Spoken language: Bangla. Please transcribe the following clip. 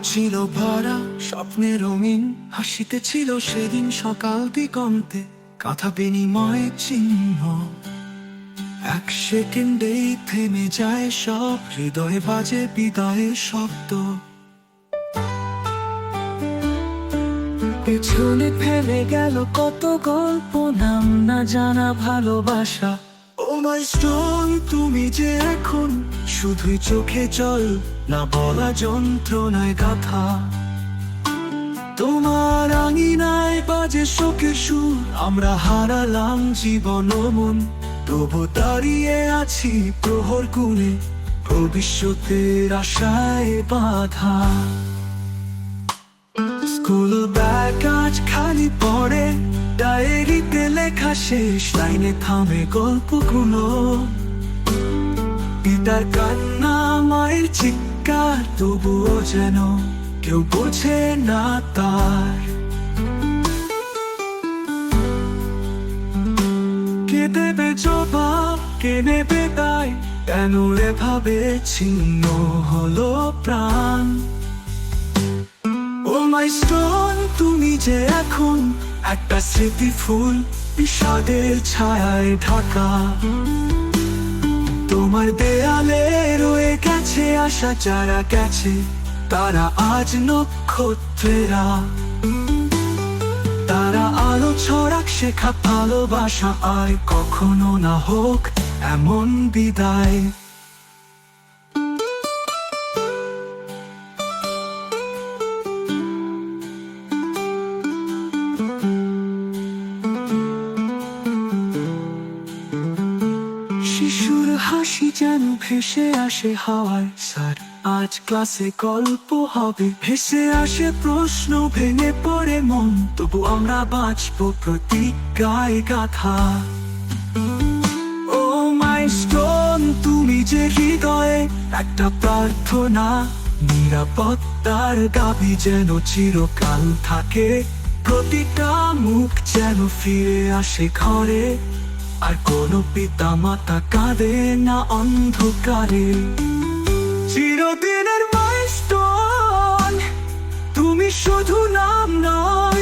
ছিল ভরা স্বপ্নে রঙিন, হাসিতে ছিল সেদিন সকাল দিগন্তে, কথা বিনিময়ের চিহ্ন। এক সেকেন্ডেই থেমে যায় সব, হৃদয়ে বাজে বিদায়ের শব্দ। পেছনে ফেলে গেল কত গল্প, নাম না জানা ভালোবাসা। ও মাই স্টোন, তুমি যে এখন শুধুই চোখে জল, না বলা যন্ত্রণায় গাথা। তোমার আঙিনায় বাজে শোকের সুর, আমরা হারালাম জীবন ও মন। তবু দাঁড়িয়ে আছি প্রহর গুণে, ভবিষ্যতের আশায় বাধা। স্কুল ব্যাগ আজ খালি পড়ে, ডায়েরিতে লেখা শেষ লাইনে থামে গল্পগুলো। পিতার কান্না, মায়ের চিৎকার, তবুও যেন কেউ বোঝে না তার। কে দেবে জবাব, কে নেবে দায়, কেন এভাবে ছিন্ন হলো প্রাণ? ও মাই স্টোন, তুমি যে এখন একটা স্মৃতি ফুল, বিষাদের ছায়ায় ঢাকা। তোমার দেয়ালে রয়ে গেছে আশা, যারা গেছে তারা আজ নক্ষত্রেরা। তারা আলো ছড়াক, শেখা ভালোবাসা, আর কখনো না হোক এমন বিদায়। শিশুর হাসি যেন ভেসে আসে হাওয়ায়, স্যার আজ ক্লাসে গল্প হবে। ভেসে আসে প্রশ্ন, ভেঙে পড়ে মন, তবু আমরা বাঁচবো প্রতিজ্ঞায় গাথা। ও মাই স্টোন, তুমি যে হৃদয়ে একটা প্রার্থনা, নিরাপত্তার দাবি যেন চিরকাল থাকে। প্রতিটা মুখ যেন ফিরে আসে ঘরে, আর কোনো পিতা মাতা কাঁদে না অন্ধকারে। চিরদিনের মাইলস্টোন, তুমি শুধু নাম নয়,